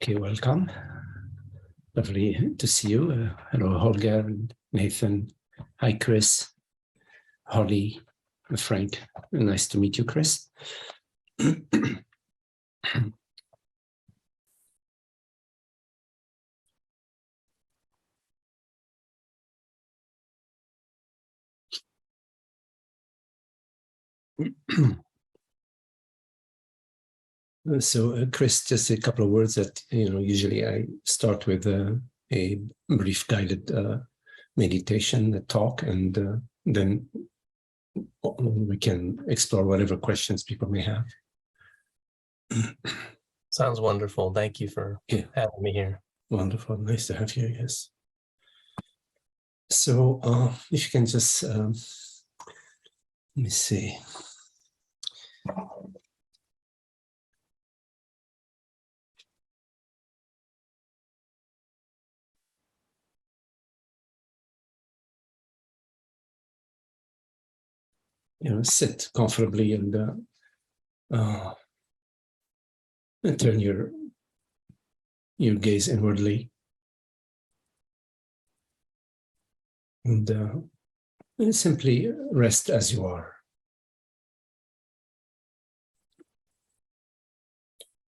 Okay, welcome. Lovely to see you. Hello, Holger and Nathan. Hi, Chris, Holly, and Frank. Nice to meet you, Chris. So, Chris, just a couple of words that, usually I start with a brief guided meditation, a talk, and then we can explore whatever questions people may have. Sounds wonderful. Thank you for having me here. Wonderful. Nice to have you, yes. So if you can just, let me see. Sit comfortably and turn your gaze inwardly, and simply rest as you are.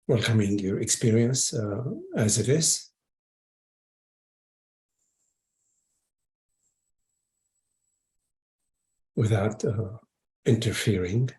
Welcoming your experience as it is. Without interfering.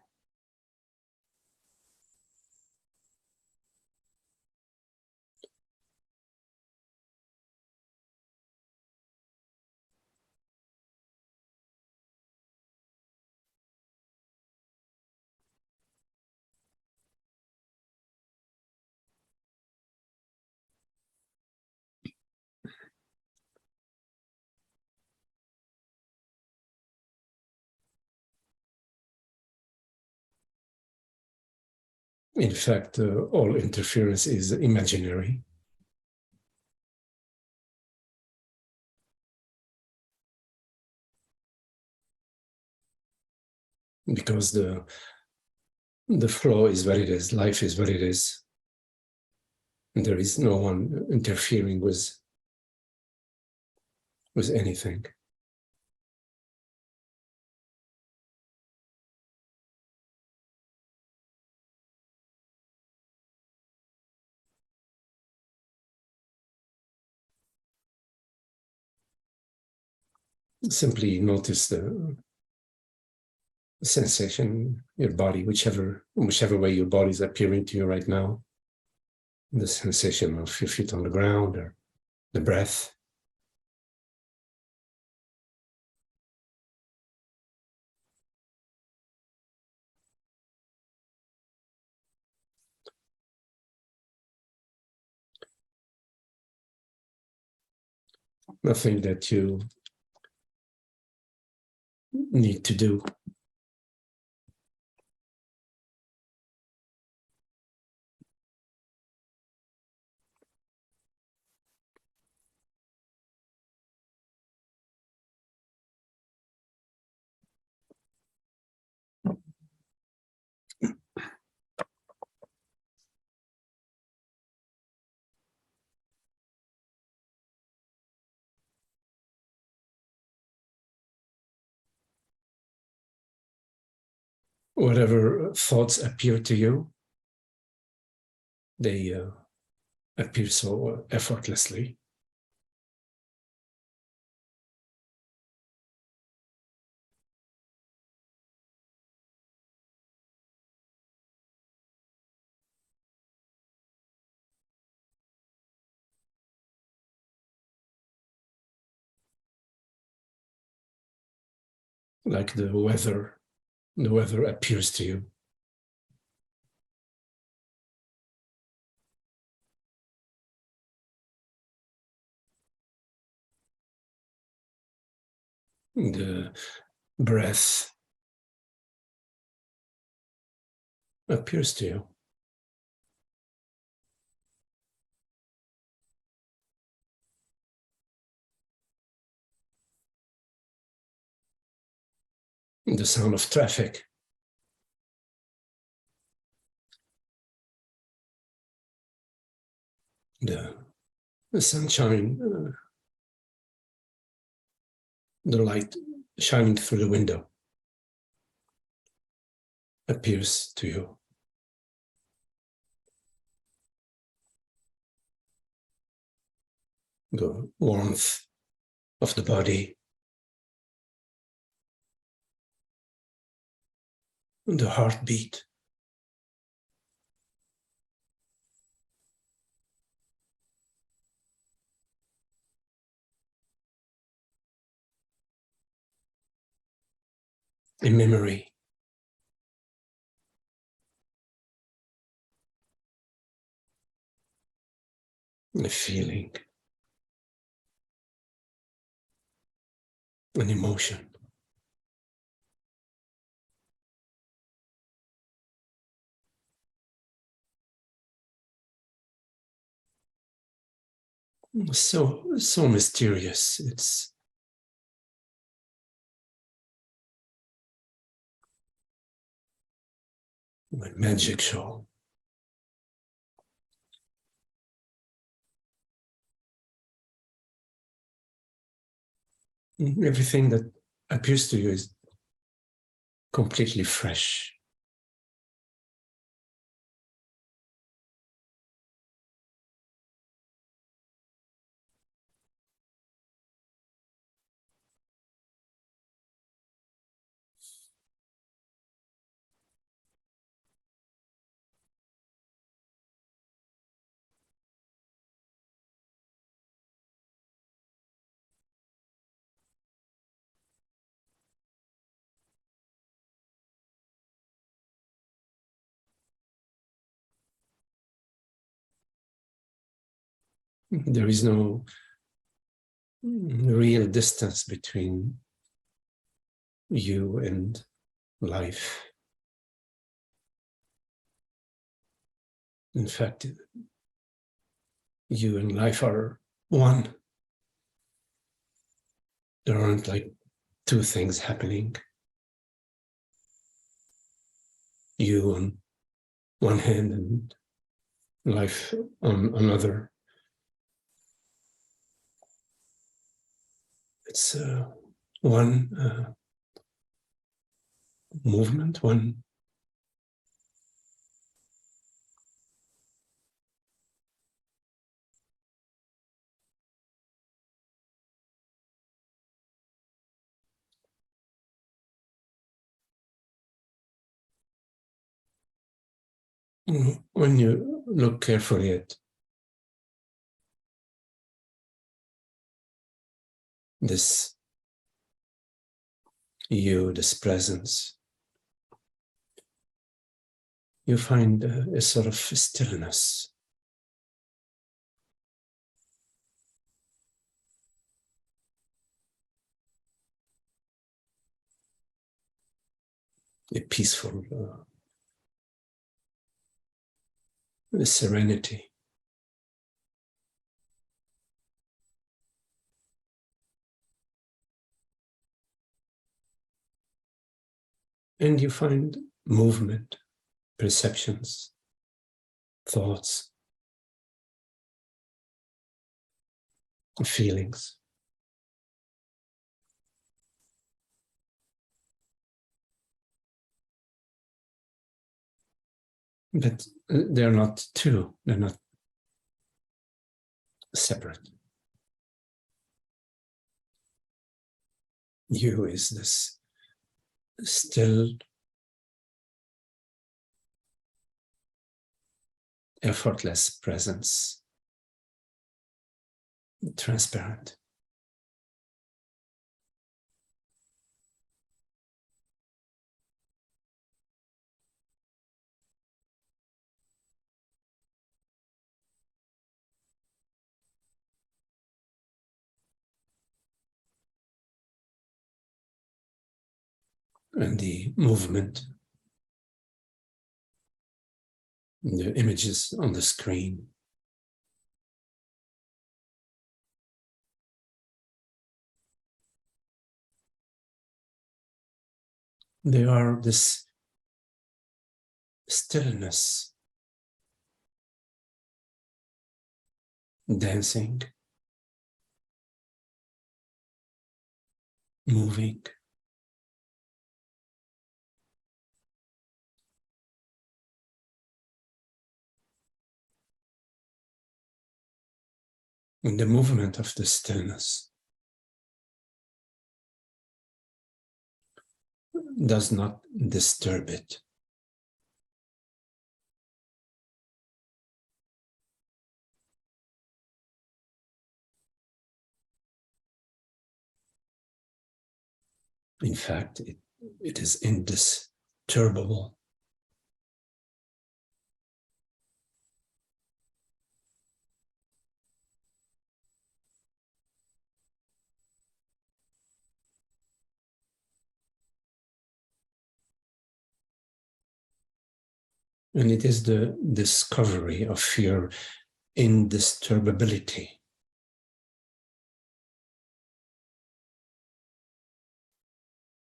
In fact, all interference is imaginary. Because the flow is what it is, life is what it is. And there is no one interfering with anything. Simply notice the sensation, your body, whichever way your body is appearing to you right now. The sensation of your feet on the ground or the breath. Nothing that you need to do. Whatever thoughts appear to you, they appear so effortlessly. Like the weather appears to you. The breath appears to you. The sound of traffic. the sunshine, the light shining through the window appears to you. The warmth of the body, the heartbeat. A memory. A feeling. An emotion. So mysterious. It's a magic show. Everything that appears to you is completely fresh. There is no real distance between you and life. In fact, you and life are one. There aren't like two things happening. You on one hand and life on another. It's one movement, one when you look carefully at this you, this presence, you find a sort of stillness. A peaceful serenity. And you find movement, perceptions, thoughts, feelings. But they're not two, they're not separate. You is this still, effortless presence, transparent. And the movement, the images on the screen, they are this stillness dancing, moving. And the movement of the stillness does not disturb it. In fact, it is indisturbable. And it is the discovery of your indisturbability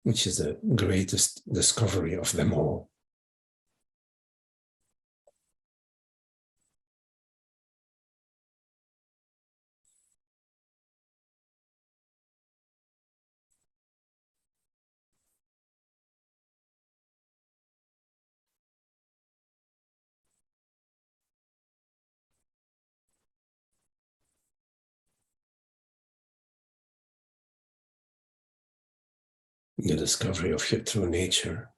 which is the greatest discovery of them all. The discovery of your true nature.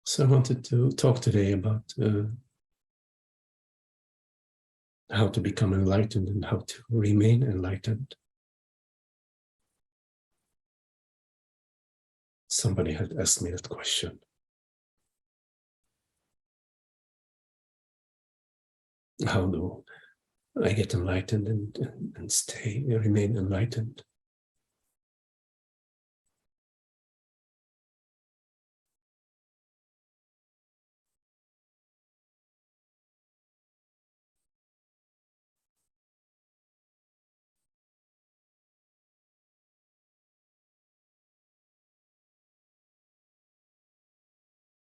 So I wanted to talk today about how to become enlightened and how to remain enlightened. Somebody had asked me that question. How do I get enlightened and remain enlightened?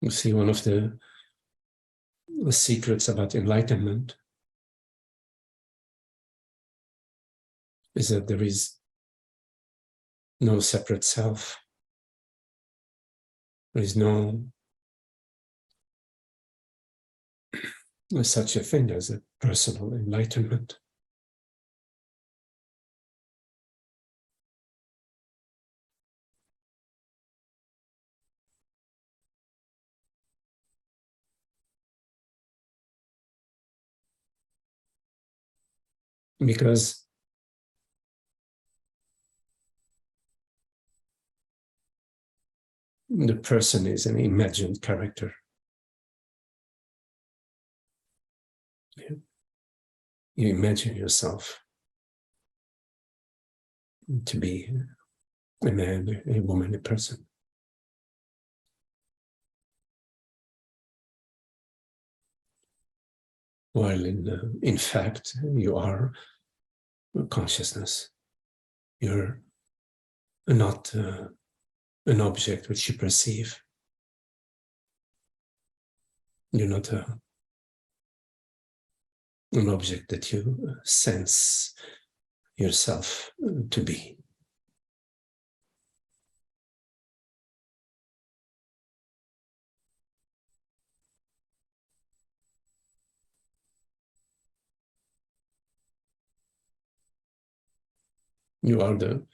You see, one of the secrets about enlightenment is that there is no separate self. There is no such a thing as a personal enlightenment. Because the person is an imagined character. You imagine yourself to be a man, a woman, a person. While in fact, you are consciousness. You're not an object which you perceive. You're not an object that you sense yourself to be. You are the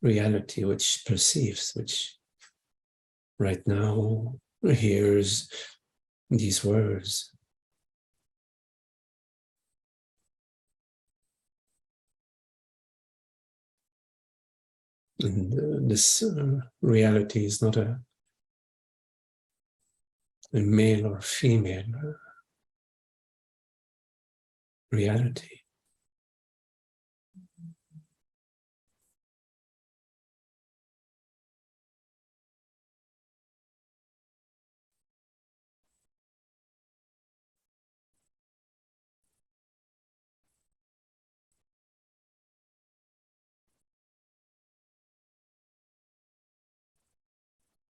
reality which perceives, which right now hears these words. And this reality is not a male or female reality.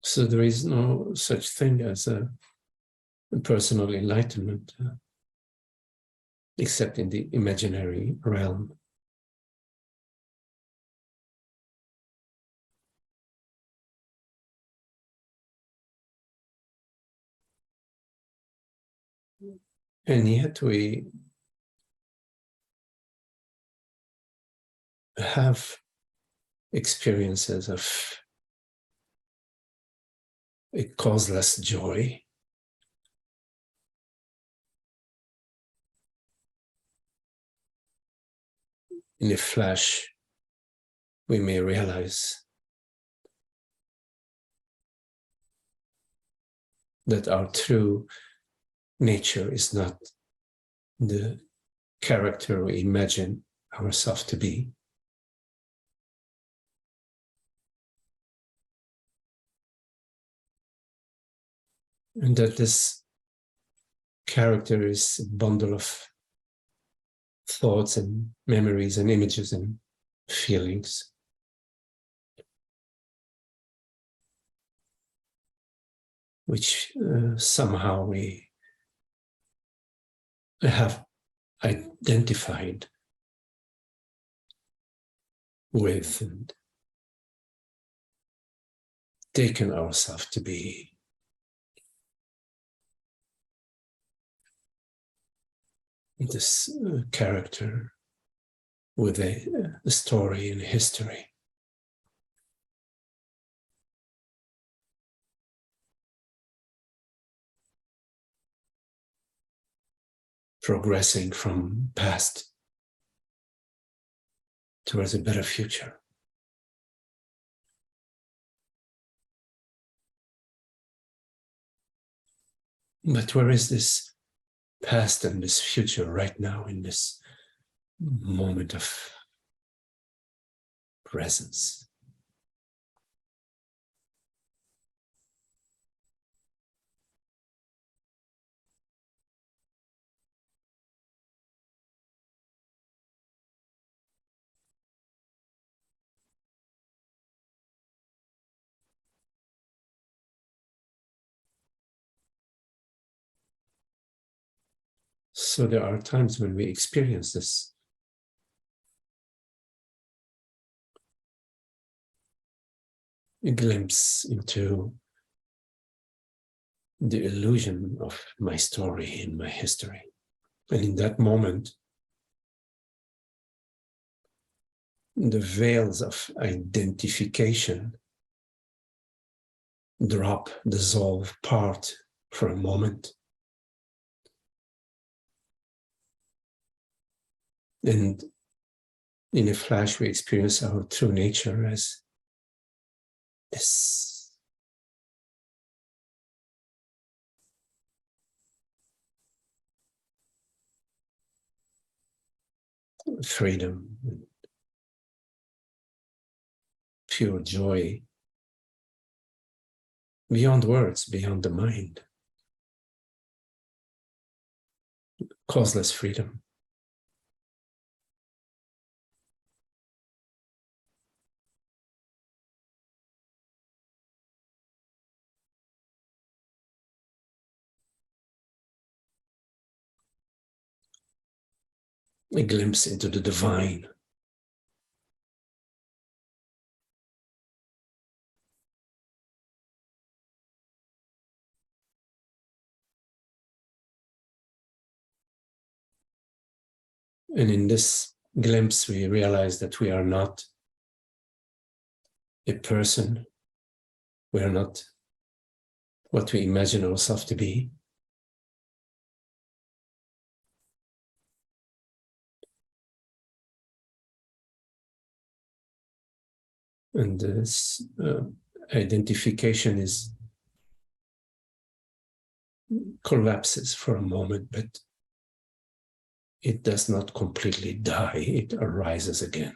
So there is no such thing as a personal enlightenment, except in the imaginary realm. And yet we have experiences of a causeless joy, in a flash. We may realize that our true nature is not the character we imagine ourselves to be. And that this character is a bundle of thoughts and memories and images and feelings. Which somehow we have identified with and taken ourselves to be. This character with a story and a history. Progressing from past towards a better future. But where is this past and this future right now in this moment of presence? So there are times when we experience this. A glimpse into the illusion of my story and my history. And in that moment, the veils of identification drop, dissolve, part for a moment. And in a flash, we experience our true nature as this freedom, pure joy, beyond words, beyond the mind. Causeless freedom. A glimpse into the divine. And in this glimpse, we realize that we are not a person. We are not what we imagine ourselves to be. And this identification collapses for a moment, but it does not completely die, it arises again.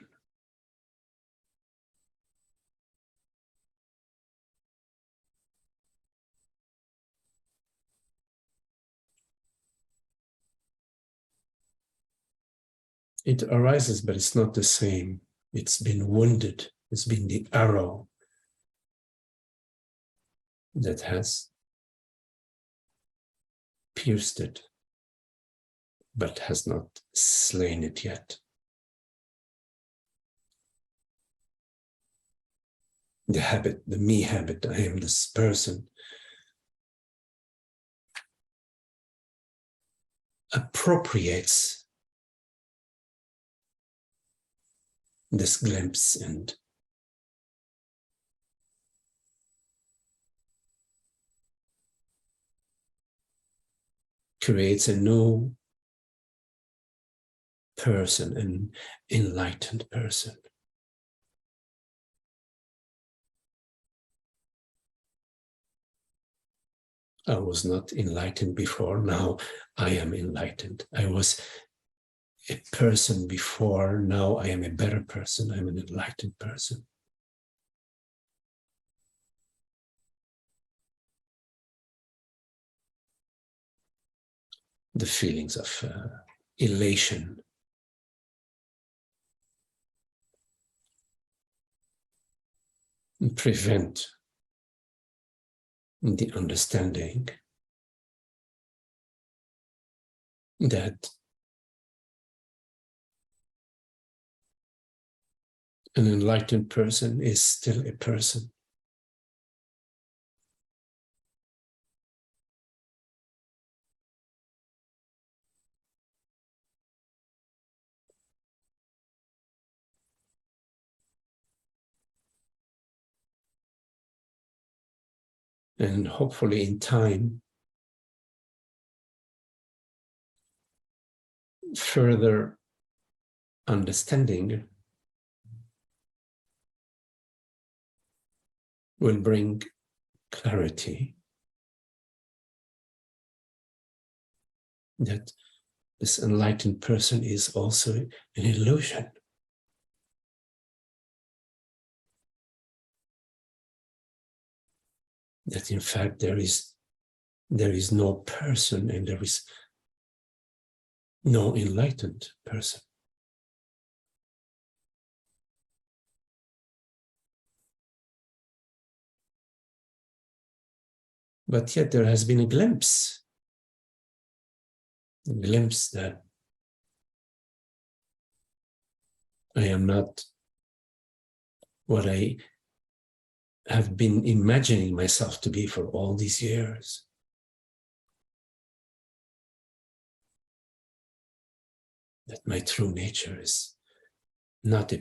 It arises, but it's not the same. It's been wounded. It's been the arrow that has pierced it, but has not slain it yet. The habit, the me habit, I am this person, appropriates this glimpse and creates a new person, an enlightened person. I was not enlightened before, now I am enlightened. I was a person before, now I am a better person, I'm an enlightened person. The feelings of elation, prevent the understanding that an enlightened person is still a person. And hopefully in time, further understanding will bring clarity that this enlightened person is also an illusion. That in fact there is no person and there is no enlightened person. But yet there has been a glimpse that I am not what I have been imagining myself to be for all these years. That my true nature is not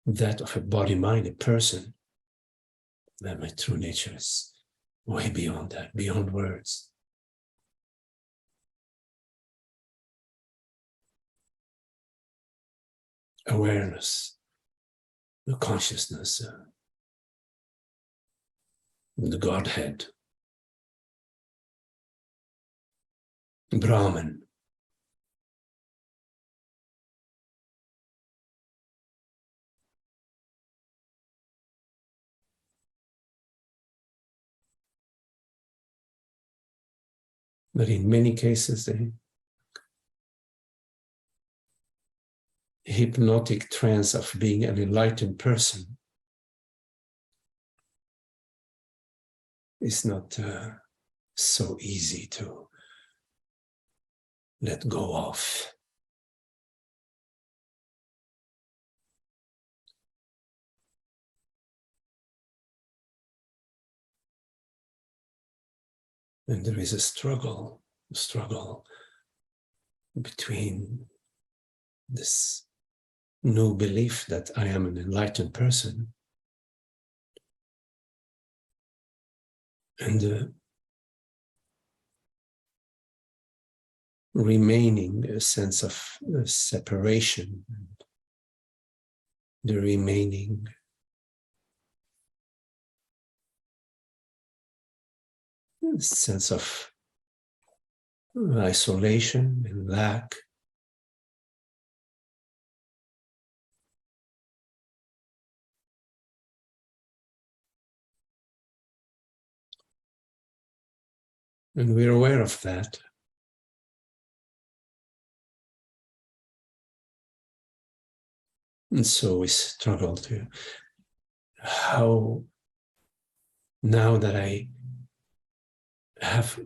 that of a body, mind, a person. That my true nature is way beyond that, beyond words. Awareness, the consciousness, the Godhead, Brahman. But in many cases, the hypnotic trance of being an enlightened person is not so easy to let go of. And there is a struggle between this new belief that I am an enlightened person and the remaining sense of separation, the remaining sense of isolation and lack. And we're aware of that. And so we struggle to, how, now that I have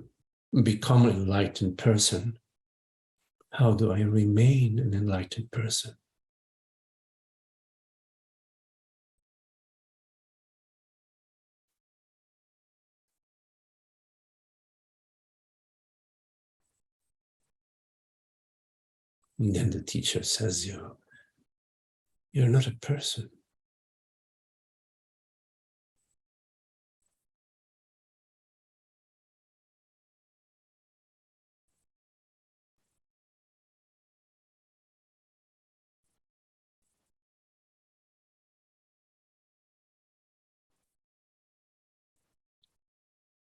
become an enlightened person, how do I remain an enlightened person? And then the teacher says, you're not a person.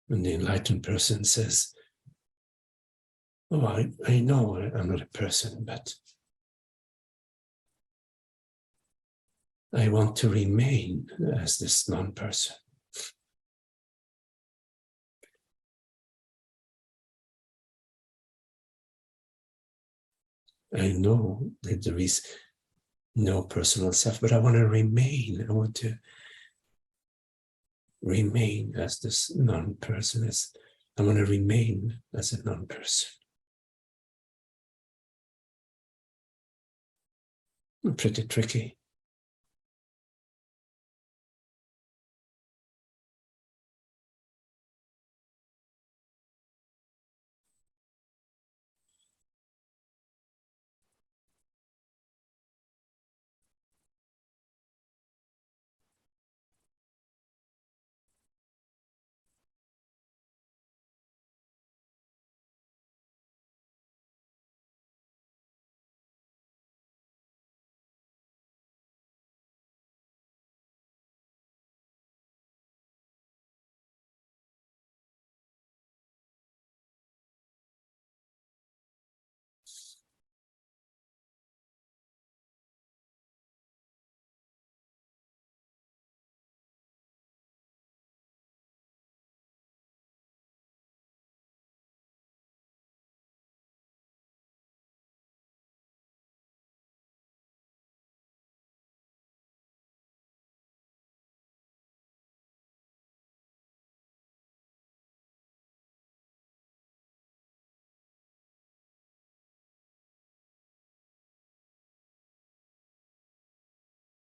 And the enlightened person says, oh, I know I'm not a person, but I want to remain as this non-person. I know that there is no personal self, but I want to remain. I want to remain as this non-person. I want to remain as a non-person. Pretty tricky.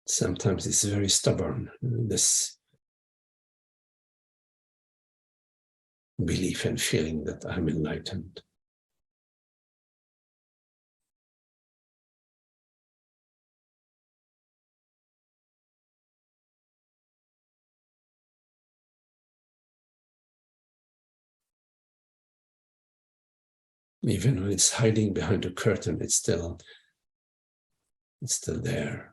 Sometimes it's very stubborn, this belief and feeling that I'm enlightened. Even when it's hiding behind a curtain, it's still there.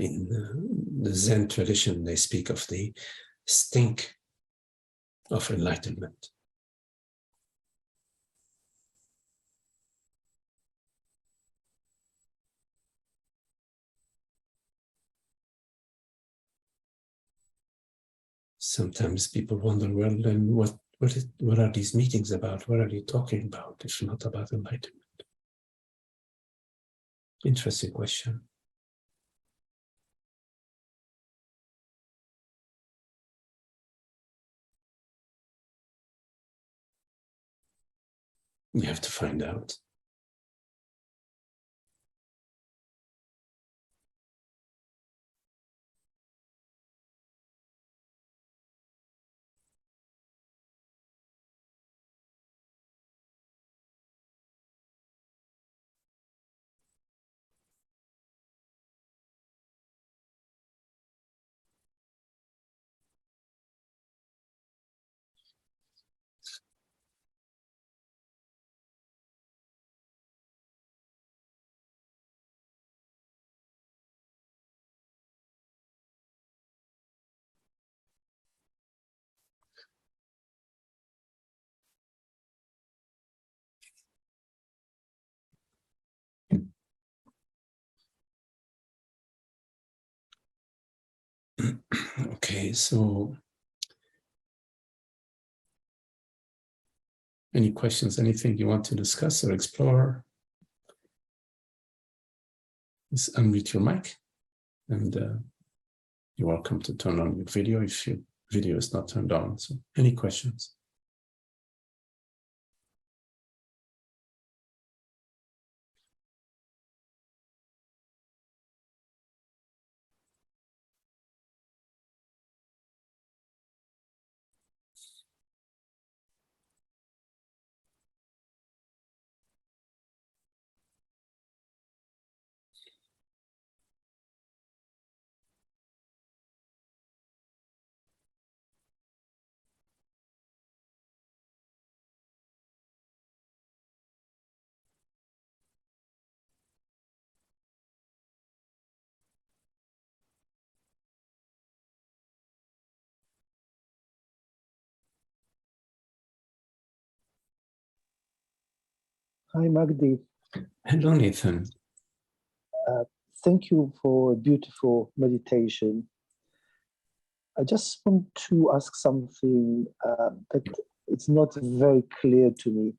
In the Zen tradition, they speak of the stink of enlightenment. Sometimes people wonder, well, then what are these meetings about? What are they talking about if not about enlightenment? Interesting question. You have to find out. Okay, so any questions, anything you want to discuss or explore? Just unmute your mic, and you're welcome to turn on your video if your video is not turned on. So any questions? Hi, Magdi. Hello, Nathan. Thank you for a beautiful meditation. I just want to ask something that it's not very clear to me.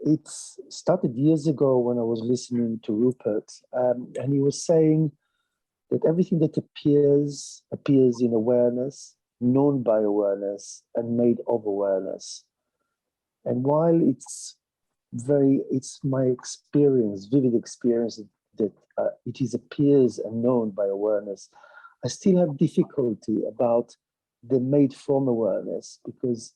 It started years ago when I was listening to Rupert, and he was saying that everything that appears in awareness, known by awareness, and made of awareness. And while it's my experience, vivid experience, that it appears and known by awareness, I still have difficulty about the made from awareness, because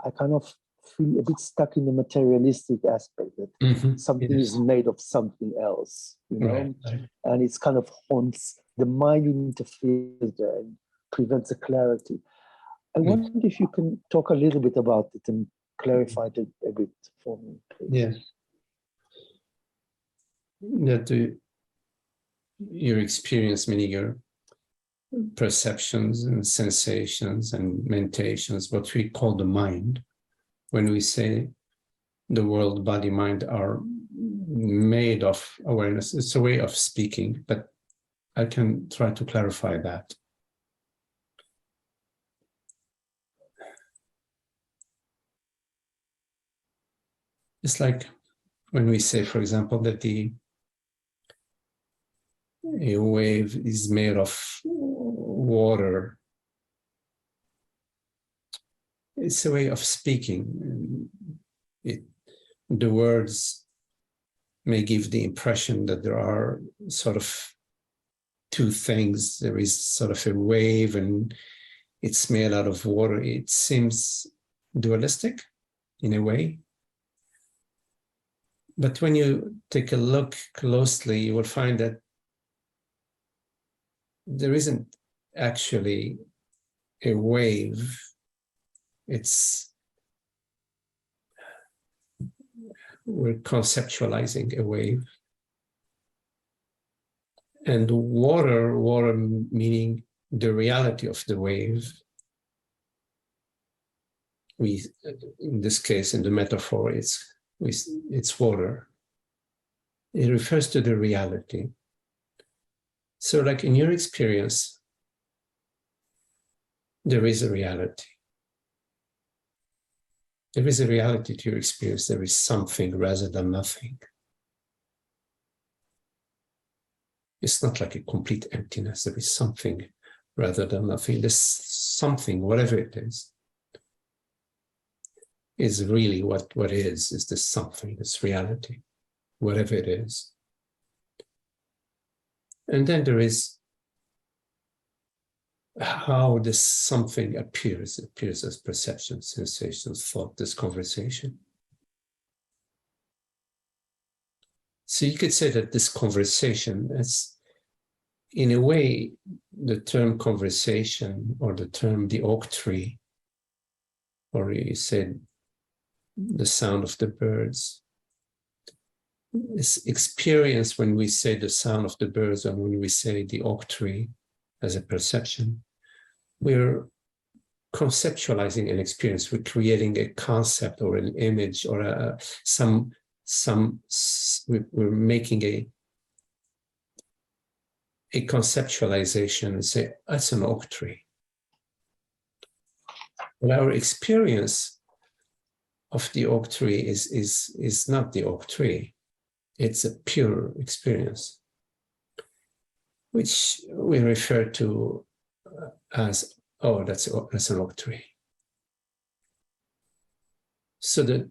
I kind of feel a bit stuck in the materialistic aspect that something is made of something else, you know, right. And it's kind of haunts the mind, interferes there and prevents the clarity. I wonder if you can talk a little bit about it and clarify it a bit for me, please. Yeah. That your experience, meaning your perceptions and sensations and meditations, what we call the mind, when we say the world, body, mind are made of awareness, it's a way of speaking, but I can try to clarify that. It's like when we say, for example, that a wave is made of water. It's a way of speaking. The words may give the impression that there are sort of two things. There is sort of a wave and it's made out of water. It seems dualistic in a way. But when you take a look closely, you will find that there isn't actually a wave. We're conceptualizing a wave. And water meaning the reality of the wave. In this case, in the metaphor, it's water. It refers to the reality. So like in your experience, there is a reality. There is a reality to your experience. There is something rather than nothing. It's not like a complete emptiness. There is something rather than nothing. This something, whatever it is really what is this something, this reality, whatever it is. And then there is how this something appears as perception, sensations, thought, this conversation. So you could say that this conversation is, in a way, the term conversation or the term the oak tree, or you said the sound of the birds, is experience when we say the sound of the birds and when we say the oak tree as a perception, we're conceptualizing an experience. We're creating a concept or an image or we're making a conceptualization and say, that's an oak tree. But our experience of the oak tree is not the oak tree. It's a pure experience, which we refer to as, oh, that's an oak tree. So the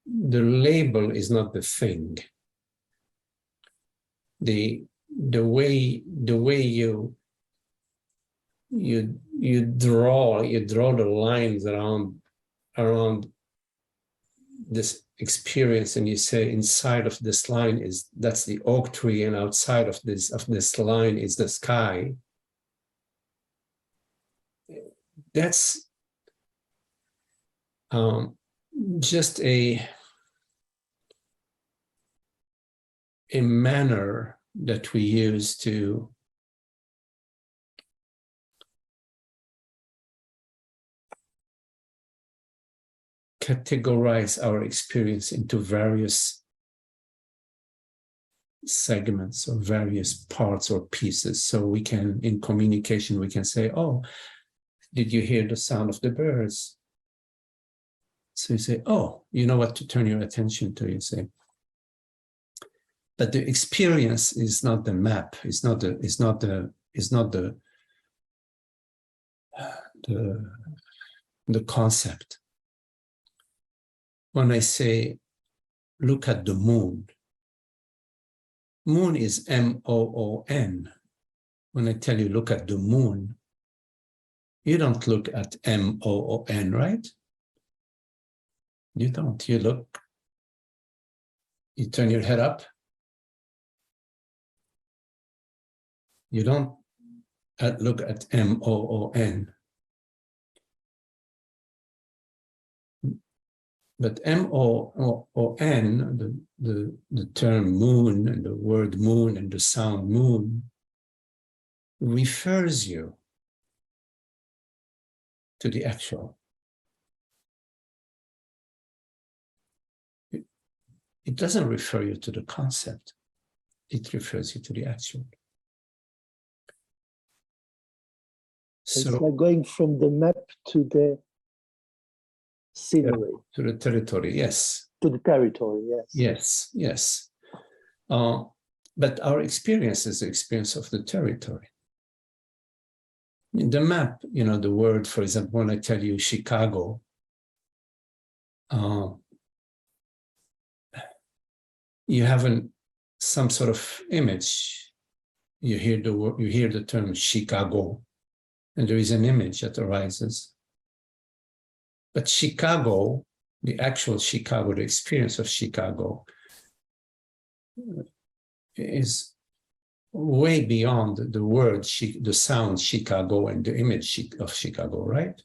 label is not the thing. The way you draw the lines around this experience, and you say inside of this line that's the oak tree, and outside of this line is the sky. That's just a manner that we use to categorize our experience into various segments or various parts or pieces. So we can, in communication, we can say, oh, did you hear the sound of the birds? So you say, oh, you know what to turn your attention to, you say. But the experience is not the map, it's not the concept. When I say, look at the moon, moon is M-O-O-N. When I tell you, look at the moon, you don't look at M-O-O-N, right? You don't. You look, you turn your head up. You don't look at M-O-O-N. But M-O-O-N, the term moon and the word moon and the sound moon, refers you to the actual. It doesn't refer you to the concept. It refers you to the actual. So it's like going from the map to the scenery. To the territory, yes. To the territory, yes. Yes, yes. But our experience is the experience of the territory. In the map, you know, the word, for example, when I tell you Chicago, you have some sort of image. You hear the term Chicago, and there is an image that arises. But Chicago, the actual Chicago, the experience of Chicago, is way beyond the word, the sound Chicago and the image of Chicago, right?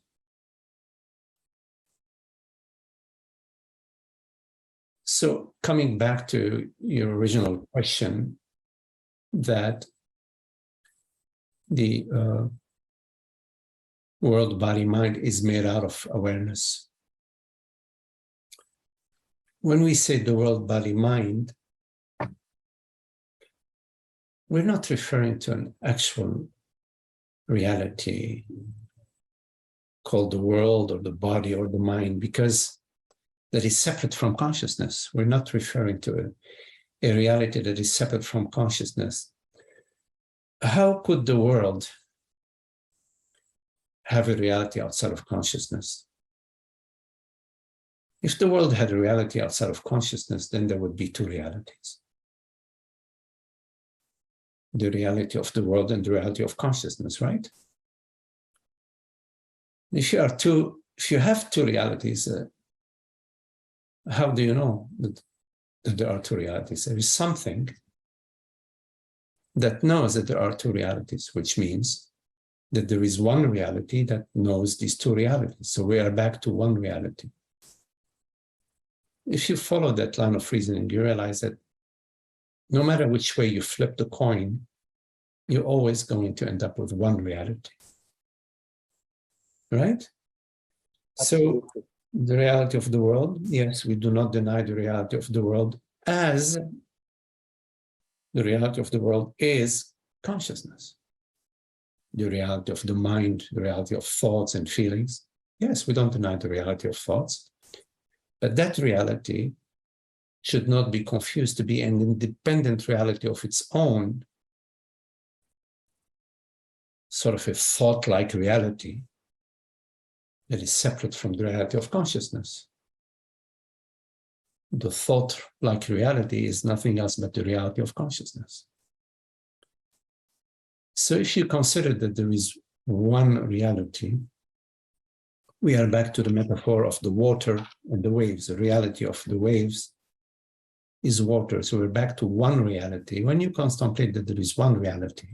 So coming back to your original question, that the world, body, mind is made out of awareness. When we say the world, body, mind, we're not referring to an actual reality called the world or the body or the mind, because that is separate from consciousness. We're not referring to a reality that is separate from consciousness. How could the world have a reality outside of consciousness? If the world had a reality outside of consciousness, then there would be two realities. The reality of the world and the reality of consciousness, right? If you have two realities, how do you know that there are two realities? There is something that knows that there are two realities, which means that there is one reality that knows these two realities. So we are back to one reality. If you follow that line of reasoning, you realize that no matter which way you flip the coin, you're always going to end up with one reality. Right? Absolutely. So the reality of the world, yes, we do not deny the reality of the world, as the reality of the world is consciousness. The reality of the mind, the reality of thoughts and feelings. Yes, we don't deny the reality of thoughts, but that reality should not be confused to be an independent reality of its own, sort of a thought-like reality that is separate from the reality of consciousness. The thought-like reality is nothing else but the reality of consciousness. So if you consider that there is one reality, we are back to the metaphor of the water and the waves. The reality of the waves is water. So we're back to one reality. When you contemplate that there is one reality,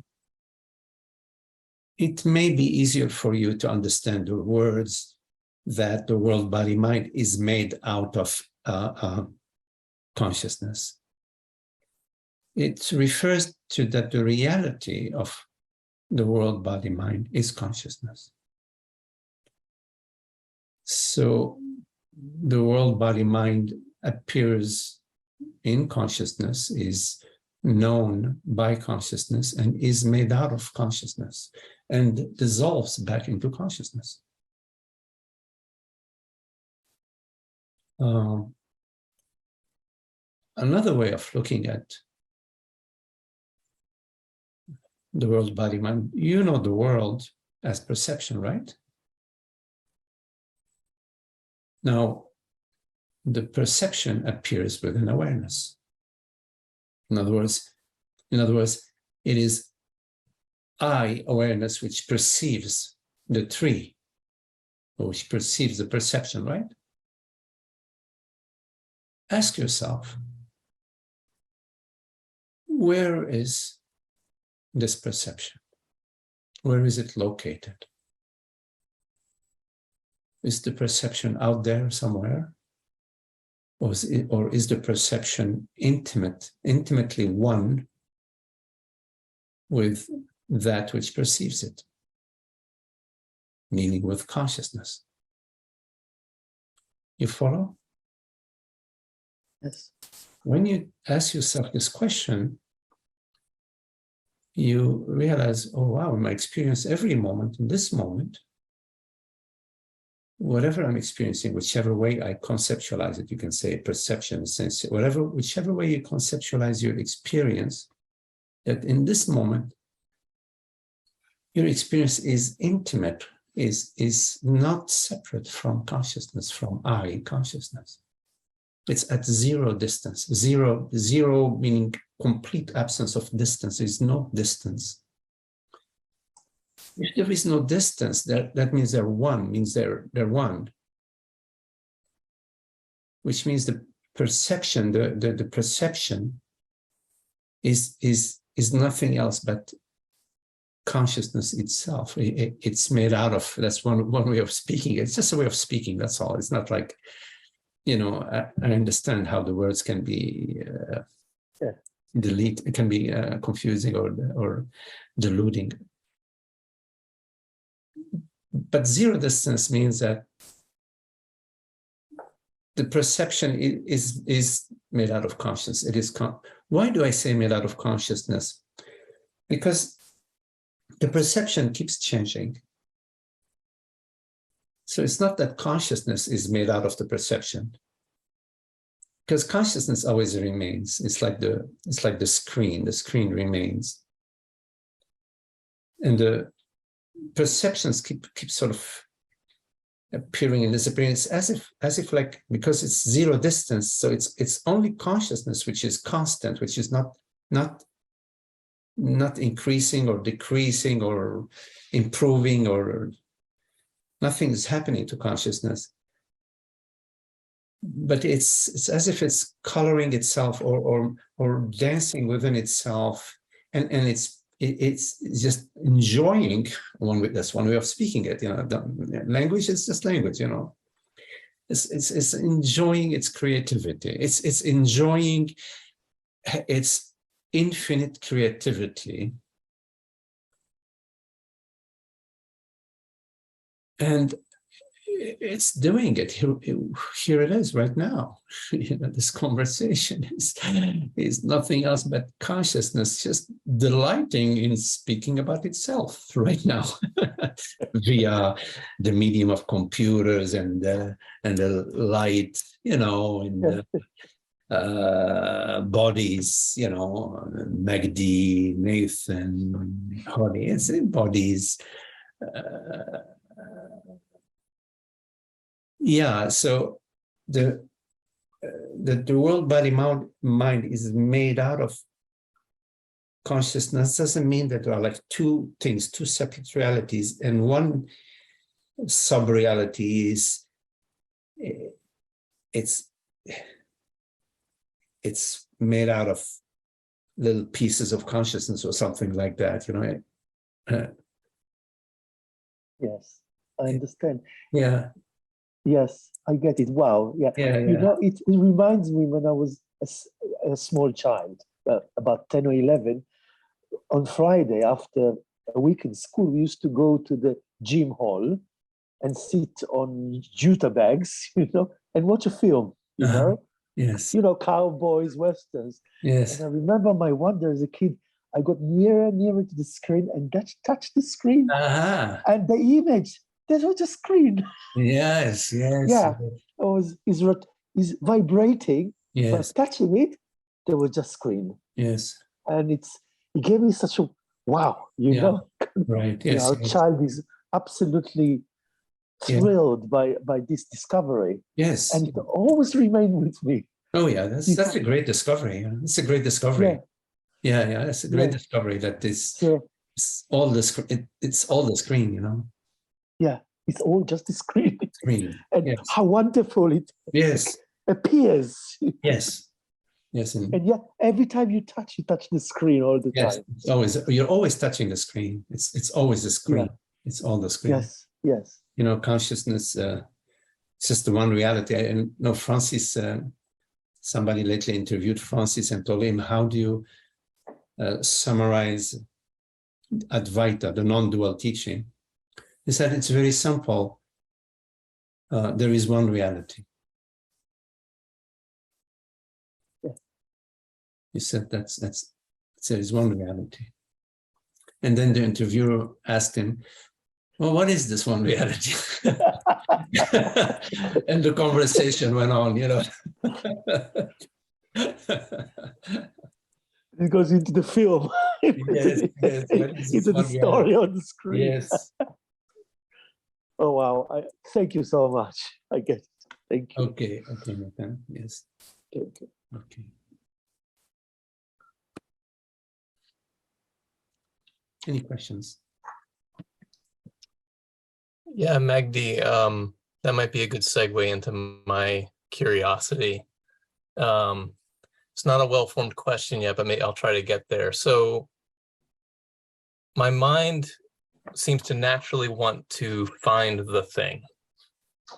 it may be easier for you to understand the words that the world, body, mind is made out of consciousness. It refers to that the reality of the world, body, mind is consciousness. So the world, body, mind appears in consciousness, is known by consciousness, and is made out of consciousness, and dissolves back into consciousness. Another way of looking at the world, body, mind, you know the world as perception, right? Now, the perception appears within awareness. In other words, it is I, awareness, which perceives the tree, or which perceives the perception, right? Ask yourself, where is this perception? Where is it located? Is the perception out there somewhere? Or is the perception intimately one with that which perceives it? Meaning with consciousness. You follow? Yes. When you ask yourself this question, you realize, oh wow, in my experience, every moment, in this moment, whatever I'm experiencing, whichever way I conceptualize it, you can say perception, sense, whichever way you conceptualize your experience, that in this moment, your experience is intimate, is not separate from consciousness, from I consciousness. It's at zero distance. Zero meaning complete absence of distance. There is no distance. If there is no distance, that means they're one, means they're one. Which means the perception, the perception is nothing else but consciousness itself. It's made out of, that's one way of speaking. It's just a way of speaking, that's all. It's not like, you know, I understand how the words can be it can be confusing or deluding. But zero distance means that the perception is made out of consciousness. It is why do I say made out of consciousness? Because the perception keeps changing. So it's not that consciousness is made out of the perception, because consciousness always remains. It's like the screen. The screen remains, and the perceptions keep sort of appearing and disappearing. It's as if like, because it's zero distance, so it's only consciousness which is constant, which is not increasing or decreasing or improving, or nothing is happening to consciousness. But it's as if it's coloring itself or dancing within itself, and it's just enjoying that's one way of speaking it. You know, language is just language. You know, it's enjoying its creativity. It's enjoying its infinite creativity, and it's doing it. Here it is right now. This conversation is nothing else but consciousness just delighting in speaking about itself right now via the medium of computers and the light, and bodies, Magdi, Nathan, Holly, it's bodies. So the world body mind is made out of consciousness. Doesn't mean that there are like two things, two separate realities, and one sub-reality is it's made out of little pieces of consciousness or something like that, Yes, I understand. Yeah. Yes, I get it. Wow. Yeah. It reminds me when I was a small child, about 10 or 11, on Friday after a week in school, we used to go to the gym hall and sit on jute bags, and watch a film, Yes. Cowboys, westerns. Yes. And I remember my wonder as a kid, I got nearer and nearer to the screen and touched the screen. And the image, there was a screen. Yes. Yeah, is vibrating. Yes. But touching it, there was just screen. Yes. And it gave me such a wow, Right. Yes. Our child is absolutely thrilled by this discovery. Yes. And it always remained with me. Oh yeah, that's a great discovery. It's a great discovery. Yeah. That's a great discovery that it's all the screen. It's all the screen, Yeah, it's all just a screen. And yes. how wonderful it appears. Yes. And yet, every time you touch the screen all the time. You're always touching the screen. It's always the screen. It's all the screen. Yes. Consciousness. It's just the one reality. I know Francis. Somebody lately interviewed Francis and told him, "How do you summarize Advaita, the non-dual teaching?" He said, "It's very simple. There is one reality." He said, there is one reality. And then the interviewer asked him, "Well, what is this one reality?" And the conversation went on, It goes into the film. Yes. Into the story on the screen. Yes. Oh, wow. Thank you so much. I get it. Thank you. Okay, Nathan. Yes. Okay. Any questions? Yeah, Magdi, that might be a good segue into my curiosity. It's not a well-formed question yet, but maybe I'll try to get there. So my mind seems to naturally want to find the thing.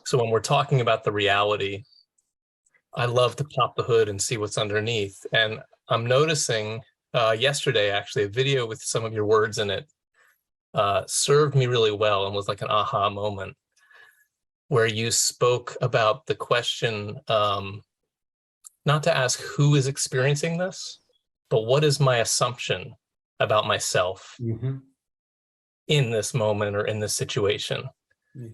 So when we're talking about the reality, I love to pop the hood and see what's underneath. And I'm noticing yesterday, actually, a video with some of your words in it served me really well and was like an aha moment, where you spoke about the question, not to ask who is experiencing this, but what is my assumption about myself in this moment or in this situation. Yes.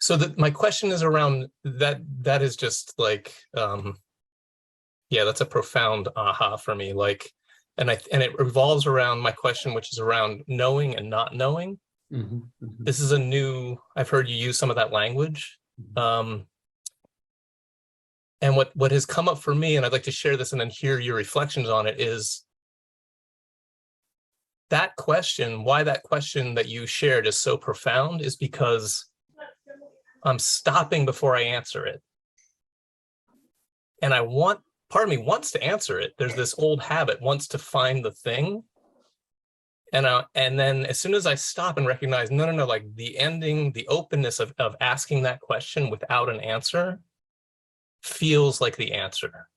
So that my question is around that is just like, that's a profound aha for me. Like, and it revolves around my question, which is around knowing and not knowing. This is I've heard you use some of that language. And what has come up for me, and I'd like to share this and then hear your reflections on it, is that question, why that question that you shared is so profound is because I'm stopping before I answer it. And part of me wants to answer it. There's this old habit, wants to find the thing. And then as soon as I stop and recognize, no, like the ending, the openness of asking that question without an answer feels like the answer.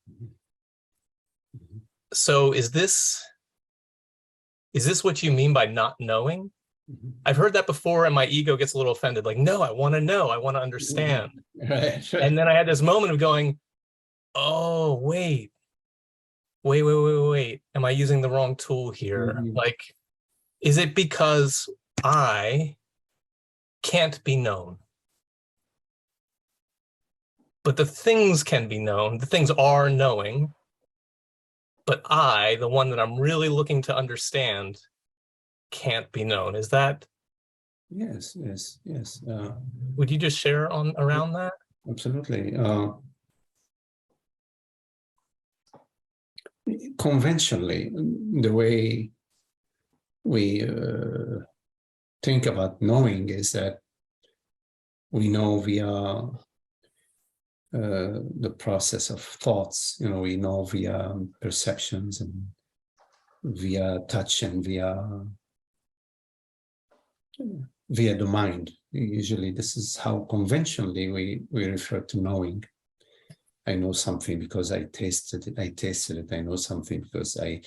So is this what you mean by not knowing? I've heard that before, and my ego gets a little offended. Like, no, I want to know. I want to understand. Right. And then I had this moment of going, oh, wait. Am I using the wrong tool here? Like, is it because I can't be known? But the things can be known. The things are knowing. But I, the one that I'm really looking to understand, can't be known. Is that? Yes. Would you just share around that? Absolutely. Conventionally, the way we think about knowing is that we know via the process of thoughts. We know via perceptions and via touch and via the mind. Usually this is how conventionally we refer to knowing. I know something because I tasted it. I know something because I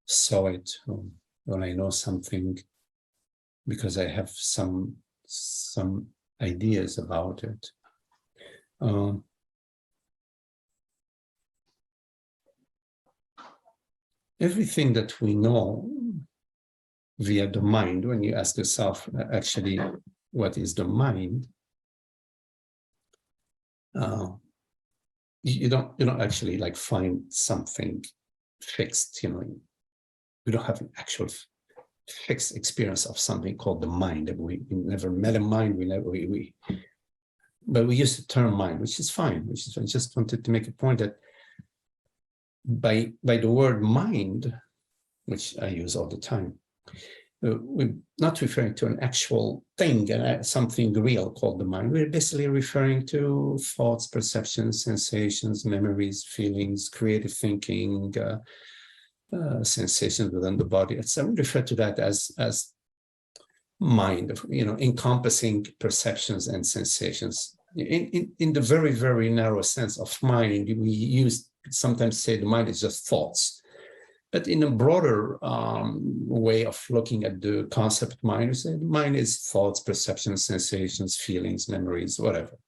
saw it. Or I know something because I have some ideas about it. Everything that we know via the mind, when you ask yourself, actually, what is the mind? You don't actually like find something fixed. You don't have an actual fixed experience of something called the mind. We never met a mind. But we use the term mind, which is fine. I just wanted to make a point that by the word mind, which I use all the time, we're not referring to an actual thing, something real called the mind. We're basically referring to thoughts, perceptions, sensations, memories, feelings, creative thinking, sensations within the body. So we refer to that as mind, encompassing perceptions and sensations. In the very, very narrow sense of mind, we sometimes say the mind is just thoughts. But in a broader way of looking at the concept mind, we say mind is thoughts, perceptions, sensations, feelings, memories, whatever.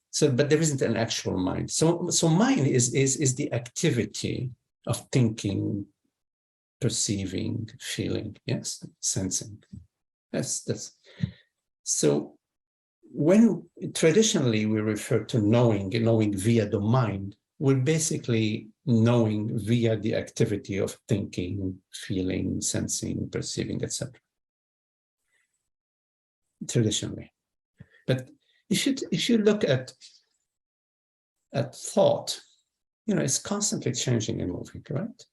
So, but there isn't an actual mind. So mind is the activity of thinking, perceiving, feeling, yes, sensing. That's so. When traditionally we refer to knowing via the mind, we're basically knowing via the activity of thinking, feeling, sensing, perceiving, etc. Traditionally. But if you look at thought, it's constantly changing and moving, right?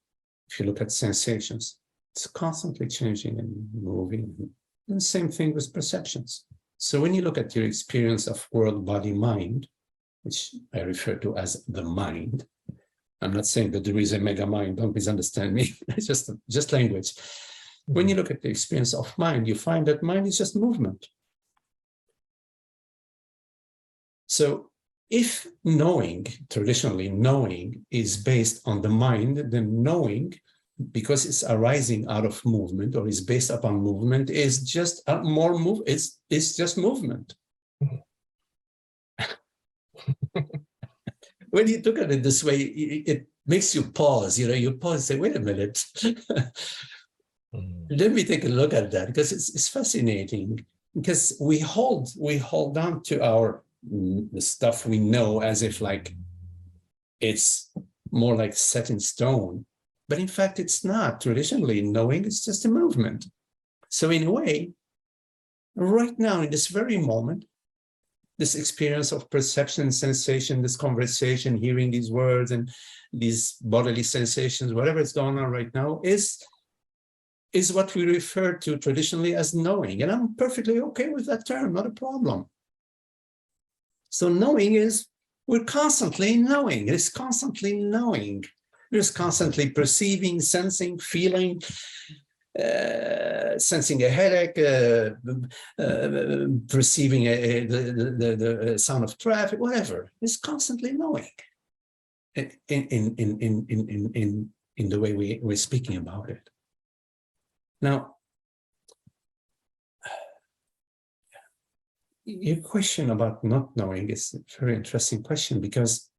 If you look at sensations, it's constantly changing and moving. And same thing with perceptions. So when you look at your experience of world, body, mind, which I refer to as the mind, I'm not saying that there is a mega mind, don't misunderstand me, it's just language. When you look at the experience of mind, you find that mind is just movement. So if traditionally knowing is based on the mind, then knowing, because it's arising out of movement or is based upon movement, is just it's just movement. When you look at it this way, it makes you pause. You pause and say, wait a minute. Let me take a look at that, because it's fascinating. Because we hold on to the stuff we know as if like it's more like set in stone. But in fact, it's not. Traditionally, knowing is just a movement. So in a way, right now, in this very moment, this experience of perception, sensation, this conversation, hearing these words and these bodily sensations, whatever is going on right now, is what we refer to traditionally as knowing. And I'm perfectly okay with that term, not a problem. So knowing is, we're constantly knowing. It's constantly knowing. We're just constantly perceiving, sensing, feeling, sensing a headache, perceiving the sound of traffic, whatever. It's constantly knowing in the way we're speaking about it. Now, your question about not knowing is a very interesting question, because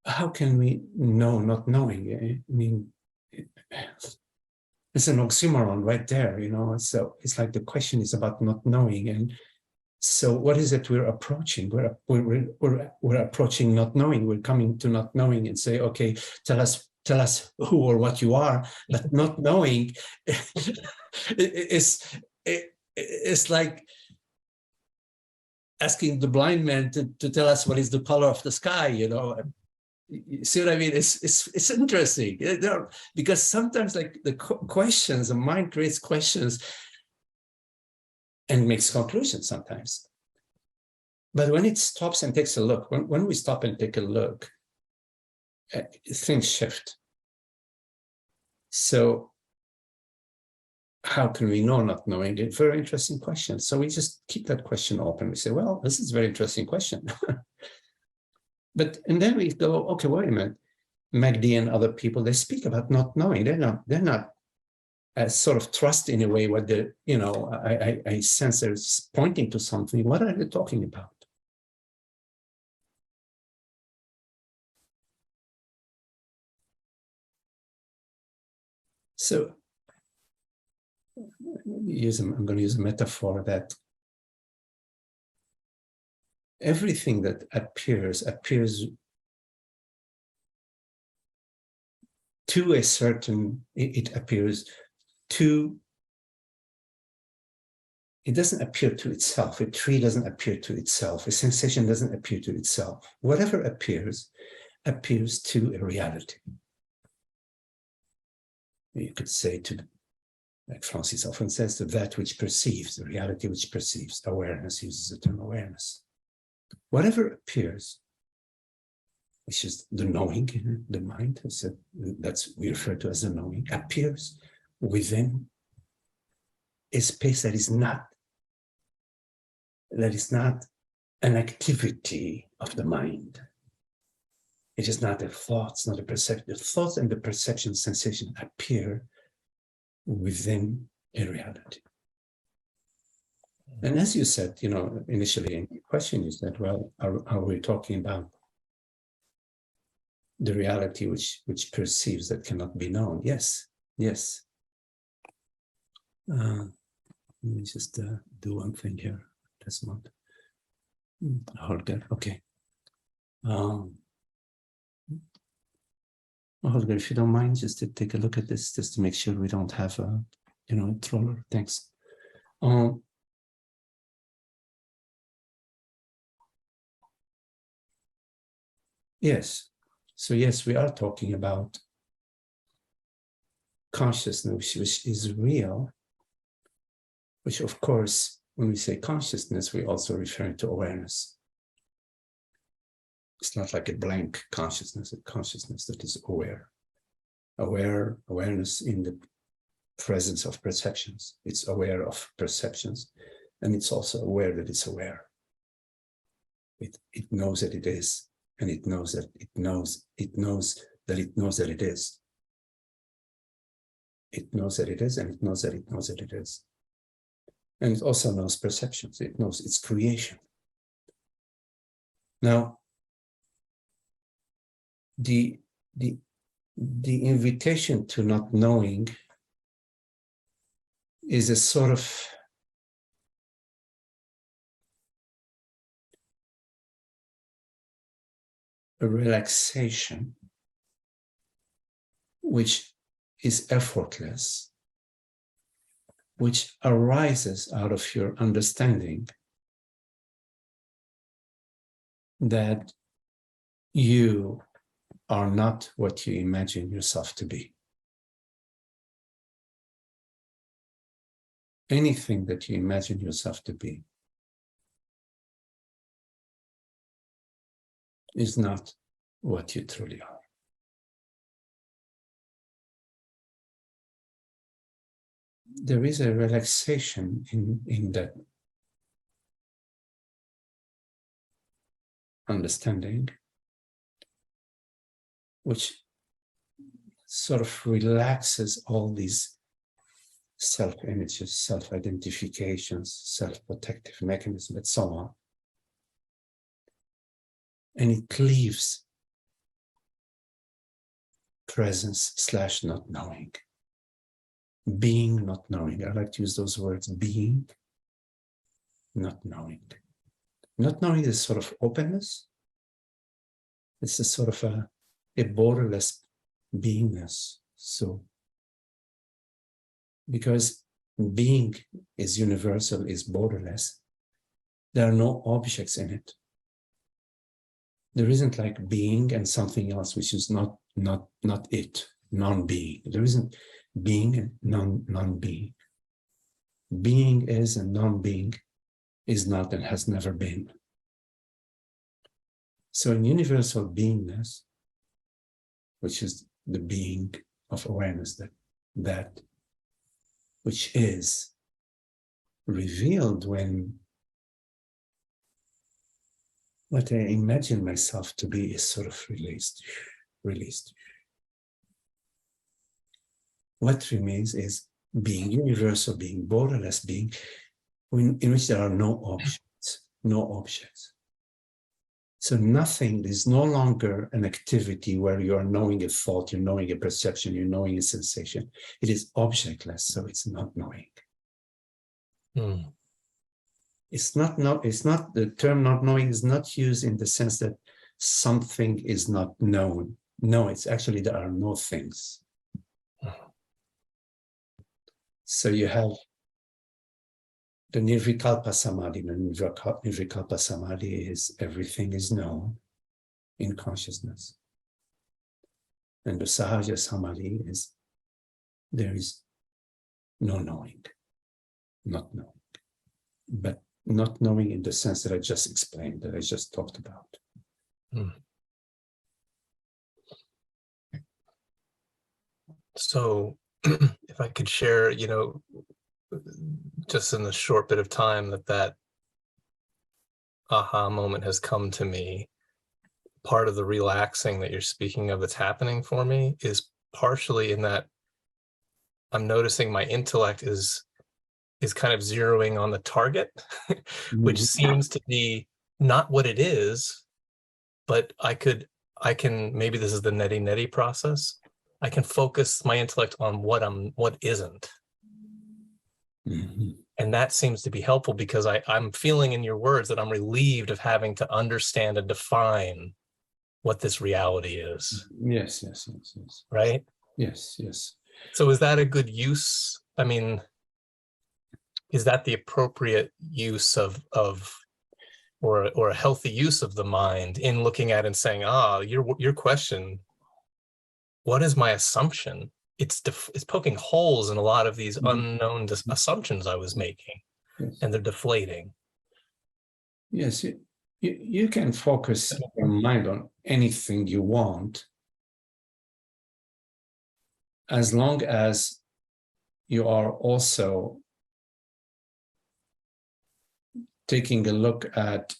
how can we know not knowing? I mean, it's an oxymoron right there, you know. So it's like the question is about not knowing, and so what is it we're approaching? We're approaching not knowing. We're coming to not knowing and say, okay, tell us who or what you are, but not knowing it's like asking the blind man to tell us what is the color of the sky, you know. You see what I mean? It's interesting, because sometimes, like, the questions, the mind creates questions and makes conclusions sometimes. But when it stops and takes a look, when we stop and take a look, things shift. So how can we know not knowing? A very interesting question. So we just keep that question open. We say, well, this is a very interesting question. And then we go, okay, wait a minute. Magdi and other people, they speak about not knowing. They're not sort of trust in a way what the, you know, I sense they're pointing to something. What are they talking about? So I'm going to use a metaphor that everything that appears to a certain, it appears to, it doesn't appear to itself. A tree doesn't appear to itself. A sensation doesn't appear to itself. Whatever appears to a reality. You could say to, like Francis often says, to that which perceives, the reality which perceives. Awareness uses the term awareness. Whatever appears, which is the knowing, the mind, that's we refer to as the knowing, appears within a space that is not an activity of the mind. It is not a thought, it's not a perception. The thoughts and the perception sensation appear within a reality. And as you said, you know, initially in your question, you said, well, are we talking about the reality which perceives that cannot be known? Yes, yes. Let me just do one thing here. That's not Holger. Okay. Holger, if you don't mind, just to take a look at this, just to make sure we don't have a, you know, a troller. Thanks. Yes. So yes, we are talking about consciousness, which is real, which of course, when we say consciousness, we also refer to awareness. It's not like a blank consciousness, a consciousness that is awareness in the presence of perceptions. It's aware of perceptions, and it's also aware that it's aware. It knows that it is, and it knows that it knows that it knows that it is. It knows that it is, and it knows that it knows that it is. And it also knows perceptions. It knows its creation. Now, the invitation to not knowing is a sort of a relaxation which is effortless, which arises out of your understanding that you are not what you imagine yourself to be. Anything that you imagine yourself to be is not what you truly are. There is a relaxation in that understanding, which sort of relaxes all these self-images, self-identifications, self-protective mechanisms, and so on. And it leaves presence / not knowing. Being, not knowing. I like to use those words, being, not knowing. Not knowing is sort of openness. It's a sort of a borderless beingness. So, because being is universal, is borderless, there are no objects in it. There isn't like being and something else which is not it, non-being. There isn't being and non-being. Being is and non-being is not and has never been. So in universal beingness, which is the being of awareness, that which is revealed when what I imagine myself to be is sort of released. What remains is being, universal being, borderless being, in which there are no objects. So nothing is no longer an activity where you are knowing a thought, you're knowing a perception, you're knowing a sensation. It is objectless, so it's not knowing. It's not the term not knowing is not used in the sense that something is not known. No, it's actually there are no things. So you have the nirvikalpa samadhi. The nirvikalpa samadhi is everything is known in consciousness. And the sahaja samadhi is there is no knowing, not knowing. But not knowing in the sense that I just explained, that I just talked about. So if I could share, just in the short bit of time that aha moment has come to me, part of the relaxing that you're speaking of that's happening for me is partially in that I'm noticing my intellect is kind of zeroing on the target, which seems to be not what it is, but I can, maybe this is the neti process. I can focus my intellect on what isn't. And that seems to be helpful because I'm feeling in your words that I'm relieved of having to understand and define what this reality is. Yes. Right? Yes. So is that a good use? I mean, is that the appropriate use of or a healthy use of the mind in looking at and saying, your question, what is my assumption? It's poking holes in a lot of these unknown assumptions I was making, and they're deflating. Yes, you can focus your mind on anything you want, as long as you are also taking a look at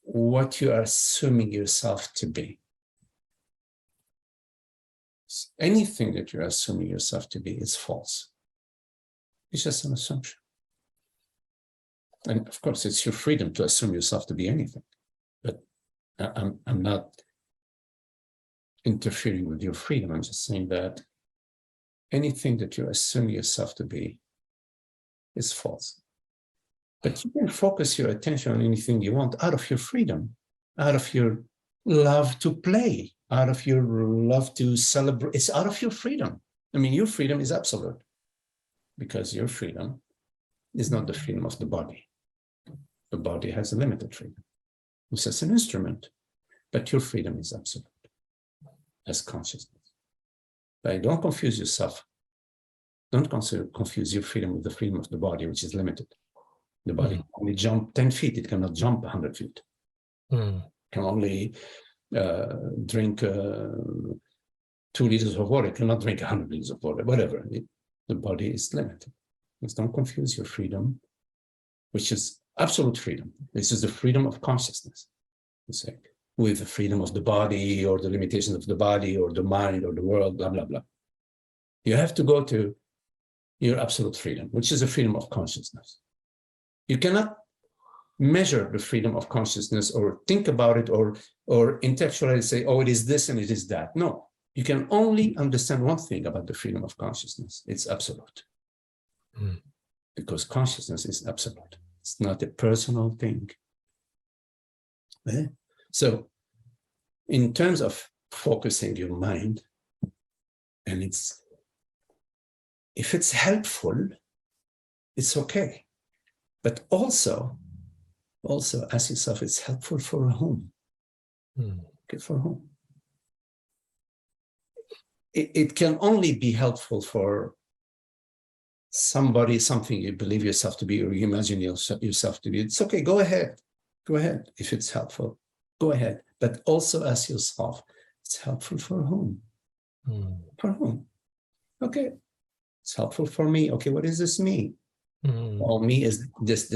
what you are assuming yourself to be. Anything that you're assuming yourself to be is false. It's just an assumption. And of course, it's your freedom to assume yourself to be anything. But I'm not interfering with your freedom. I'm just saying that anything that you assume yourself to be is false. But you can focus your attention on anything you want out of your freedom, out of your love to play, out of your love to celebrate. It's out of your freedom. I mean, your freedom is absolute because your freedom is not the freedom of the body. The body has a limited freedom. It's just an instrument, but your freedom is absolute as consciousness. But don't confuse yourself. Don't confuse your freedom with the freedom of the body, which is limited. The body can only jump 10 feet. It cannot jump 100 feet. It can only drink 2 liters of water. It cannot drink 100 liters of water, whatever. The body is limited. Just don't confuse your freedom, which is absolute freedom. This is the freedom of consciousness, with the freedom of the body or the limitations of the body or the mind or the world, blah, blah, blah. You have to go to your absolute freedom, which is the freedom of consciousness. You cannot measure the freedom of consciousness or think about it or intellectually say, oh, it is this and it is that. No, you can only understand one thing about the freedom of consciousness. It's absolute. Because consciousness is absolute. It's not a personal thing. So in terms of focusing your mind, and if it's helpful, it's okay. But also ask yourself, it's helpful for whom? Okay, for whom? It can only be helpful for somebody, something you believe yourself to be, or you imagine yourself to be. It's okay, go ahead. Go ahead. If it's helpful, go ahead. But also ask yourself, it's helpful for whom? For whom? Okay, it's helpful for me. Okay, what does this mean? Well, me is this,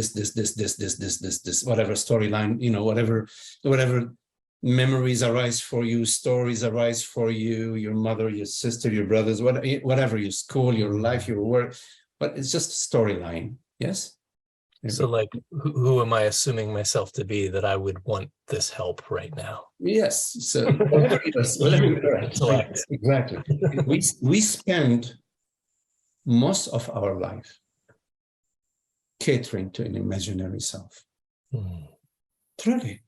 whatever storyline, whatever memories arise for you, stories arise for you, your mother, your sister, your brothers, whatever, your school, your life, your work, but it's just a storyline. Yes. So like, who am I assuming myself to be that I would want this help right now? Yes. So whatever exactly. We spend most of our life catering to an imaginary self. Truly.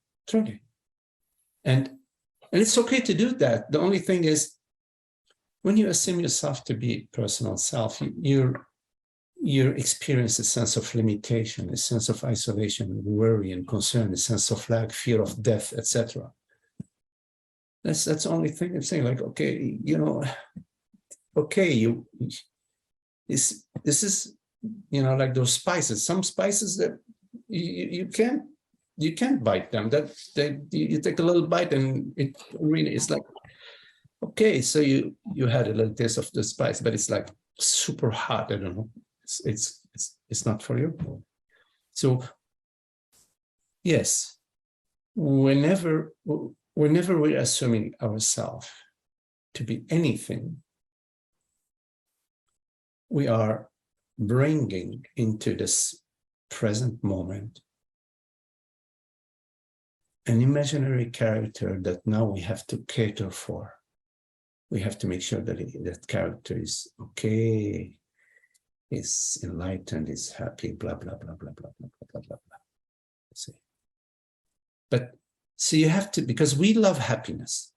And it's okay to do that. The only thing is, when you assume yourself to be personal self, you experience a sense of limitation, a sense of isolation, worry and concern, a sense of lack, fear of death, etc. That's the only thing I'm saying. Like, okay, okay, this is, like those spices. Some spices that you can't bite them. You take a little bite and it really is like, okay, so you had a little taste of the spice, but it's like super hot. I don't know. It's not for you. So yes, whenever we're assuming ourselves to be anything, we are bringing into this present moment an imaginary character that now we have to cater for. We have to make sure that that character is okay, is enlightened, is happy, blah, blah, blah, blah, blah, blah, blah, blah, blah. See. But so you have to, because we love happiness.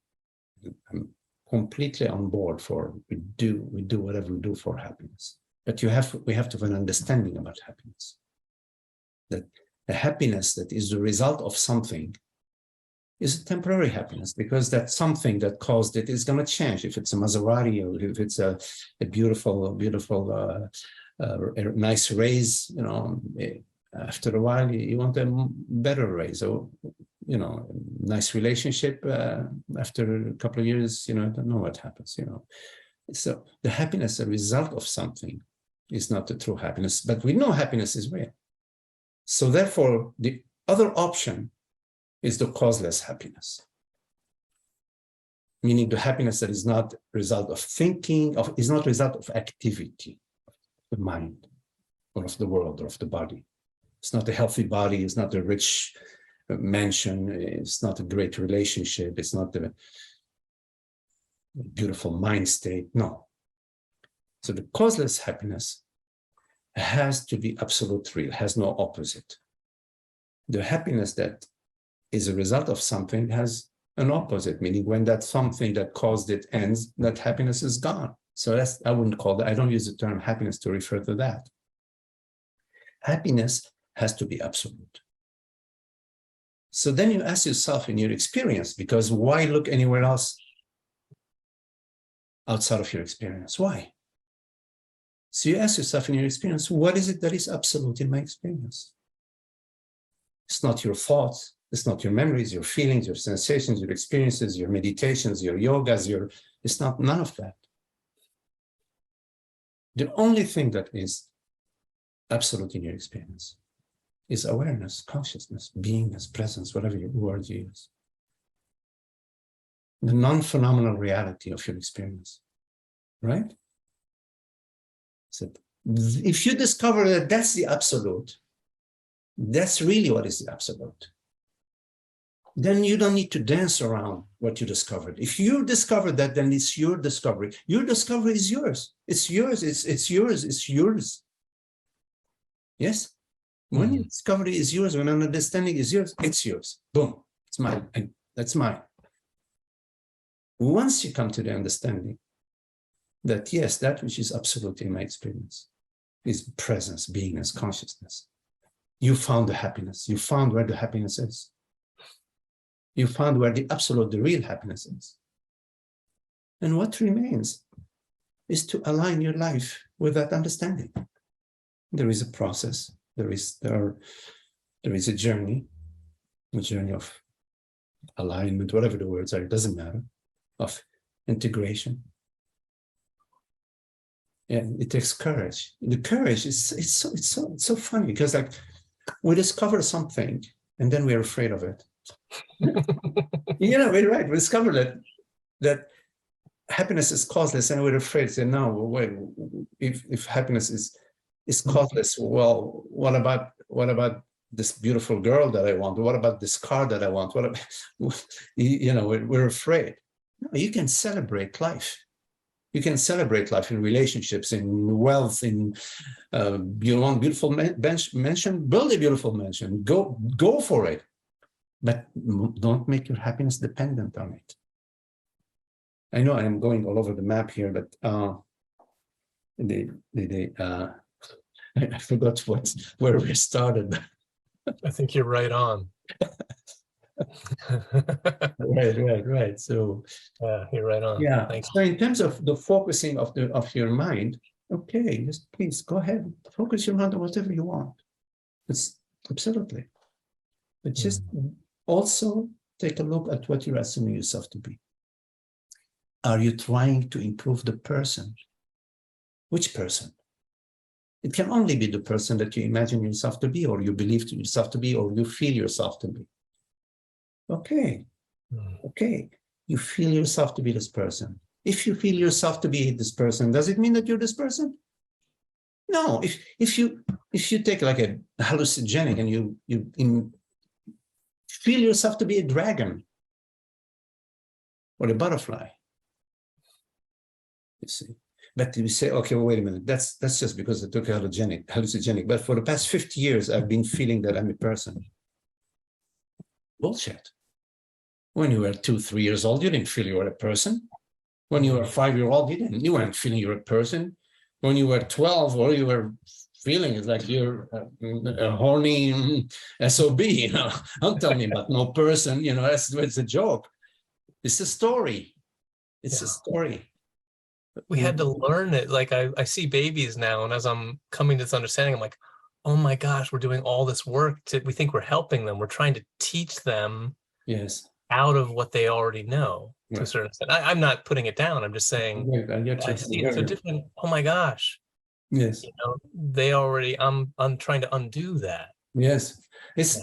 I'm completely on board for we do whatever we do for happiness. But we have to have an understanding about happiness. That the happiness that is the result of something is a temporary happiness, because that something that caused it is going to change. If it's a Maserati, or if it's a beautiful, nice raise, after a while you want a better raise, or nice relationship. After a couple of years, I don't know what happens. So the happiness, a result of something, is not the true happiness. But we know happiness is real. So therefore, the other option is the causeless happiness, meaning the happiness that is not a result of thinking, is not a result of activity of the mind or of the world or of the body. It's not a healthy body, it's not a rich mansion, it's not a great relationship, it's not a beautiful mind state, no. So the causeless happiness has to be absolute real, has no opposite. The happiness that is a result of something has an opposite, meaning when that something that caused it ends, that happiness is gone. So I wouldn't call that, I don't use the term happiness to refer to that. Happiness has to be absolute. So then you ask yourself in your experience, because why look anywhere else outside of your experience? Why? So you ask yourself in your experience, what is it that is absolute in my experience? It's not your thoughts, it's not your memories, your feelings, your sensations, your experiences, your meditations, your yogas, it's not none of that. The only thing that is absolute in your experience is awareness, consciousness, beingness, presence, whatever word you use. the non-phenomenal reality of your experience, right? So if you discover that that's the absolute, that's really what is the absolute, then you don't need to dance around what you discovered. If you discovered that, then it's your discovery. Your discovery is yours. It's yours. It's yours. It's yours. Yes? When your discovery is yours, when an understanding is yours, it's yours. Boom. It's mine. And that's mine. Once you come to the understanding that, yes, that which is absolute in my experience is presence, beingness, consciousness. You found the happiness. You found where the happiness is. You found where the absolute, the real happiness is. And what remains is to align your life with that understanding. There is a process. There is a journey of alignment, whatever the words are, it doesn't matter, of integration. And it takes courage. The courage is it's so funny because like we discover something and then we're afraid of it. You know, we're right. We discover that happiness is causeless, and we're afraid to say, no, wait, if happiness is causeless, well, what about this beautiful girl that I want? What about this car that I want? What about, you know, we're afraid. No, you can celebrate life. You can celebrate life in relationships, in wealth, in you want beautiful mansion, build a beautiful mansion. Go for it. But don't make your happiness dependent on it. I know I'm going all over the map here, but I forgot where we started. I think you're right on. Right. So yeah, you're right on. Yeah. Thanks. So in terms of the focusing of your mind, okay, just please go ahead, focus your mind on whatever you want. It's absolutely. But just also take a look at what you're assuming yourself to be. Are you trying to improve the person? Which person? It can only be the person that you imagine yourself to be, or you believe yourself to be, or you feel yourself to be. Okay. You feel yourself to be this person. If you feel yourself to be this person, does it mean that you're this person? No. If you take like a hallucinogenic and you feel yourself to be a dragon or a butterfly, you see. But you say, okay, well, wait a minute. That's just because I took a hallucinogenic. But for the past 50 years, I've been feeling that I'm a person. Bullshit. When you were 2-3 years old, you didn't feel you were a person. When you were 5-year-old, you weren't feeling you're a person. When you were 12, all you were feeling is like you're a horny SOB, you know. Don't tell me about no person, you know, it's a joke. It's a story. It's a story. We had to learn it. Like I see babies now, and as I'm coming to this understanding, I'm like, oh my gosh, we're doing all this work we think we're helping them. We're trying to teach them out of what they already know to a certain extent. I'm not putting it down. I'm just saying I see it's a different, oh my gosh. Yes. You know, they already, I'm trying to undo that. Yes. It's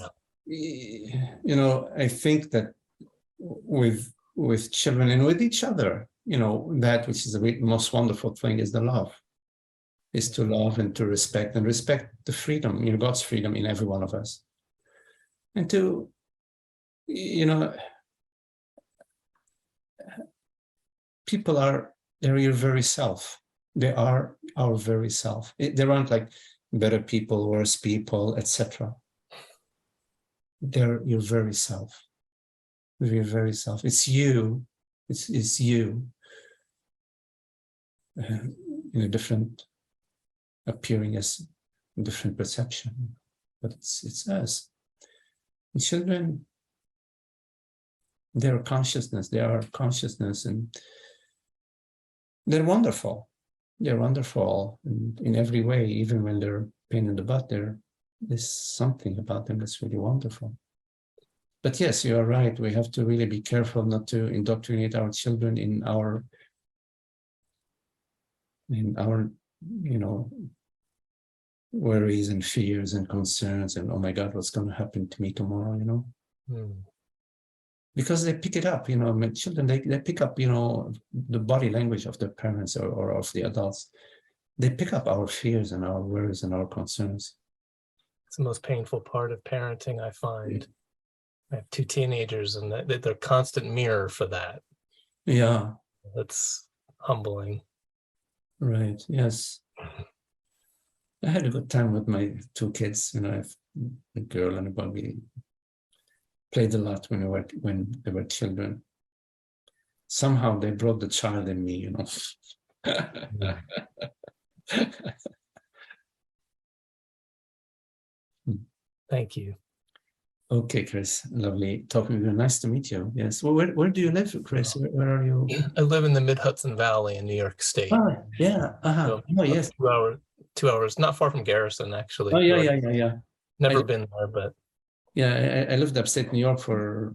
you know, I think that with children and with each other, you know, that which is the most wonderful thing is the love. Is to love and to respect the freedom, you know, God's freedom in every one of us. And to, you know, they're your very self. They are our very self. There aren't like better people, worse people, etc. They're your very self. Your very self. It's you. It's you. In a different, appearing as a different perception, but it's us. And children, they are consciousness, and they're wonderful. They're wonderful in every way, even when they're pain in the butt. There's something about them that's really wonderful. But yes, you are right. We have to really be careful not to indoctrinate our children in our, you know, worries and fears and concerns and, oh my God, what's going to happen to me tomorrow, you know? because they pick it up, my children, they pick up, the body language of the parents or of the adults. They pick up our fears and our worries and our concerns. It's the most painful part of parenting, I find. I have 2 teenagers, and they're constant mirror for that. Yeah. That's humbling. Right. Yes. I had a good time with my 2 kids. I have a girl and a boy. We played a lot when they were children. Somehow they brought the child in me, Yeah. Thank you. Okay, Chris. Lovely talking with you. Nice to meet you. Yes. Well, where do you live, Chris? Where are you? I live in the Mid-Hudson Valley in New York State. Oh, yeah. So Oh, yes. 2 hours, not far from Garrison, actually. Oh, yeah. Never been there, but yeah, I lived upstate New York for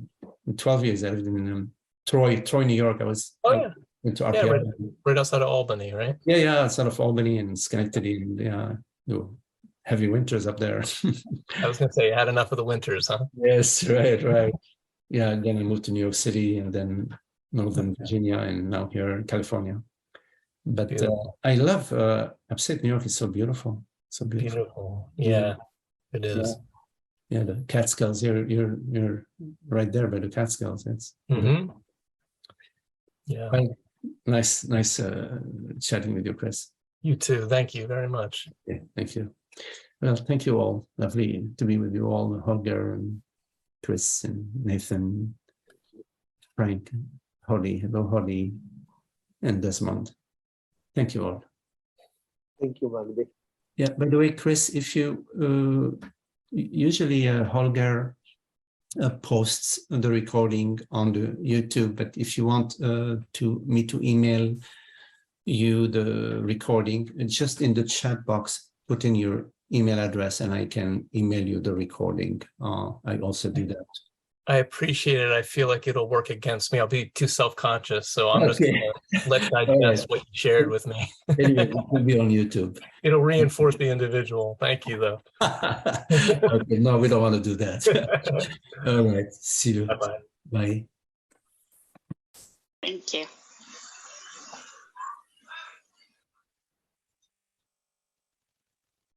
12 years. I lived in Troy, New York. I was went to RPI. Right outside of Albany, right? Yeah, outside of Albany and Schenectady, and heavy winters up there. I was going to say, you had enough of the winters, huh? Yes, right. Yeah, and then I moved to New York City, and then Northern Virginia, and now here in California. But I love upstate New York. It's so beautiful. So beautiful. Beautiful. Yeah, it is. Yeah, the Catskills. You're right there by the Catskills. It's yeah. Well, nice chatting with you, Chris. You too. Thank you very much. Yeah, thank you. Well, thank you all. Lovely to be with you all, Holger and Chris and Nathan, Frank, Holly, hello Holly, and Desmond. Thank you all. Thank you, Magdi. Yeah, by the way, Chris, if you usually Holger posts the recording on the YouTube, but if you want me to email you the recording, just in the chat box, put in your email address and I can email you the recording. I also do that. I appreciate it. I feel like it'll work against me. I'll be too self-conscious, so I'm just going to let digest what you shared with me. Anyway, it will be on YouTube. It'll reinforce the individual. Thank you, though. Okay, no, we don't want to do that. All right, see you. Bye-bye. Bye. Thank you.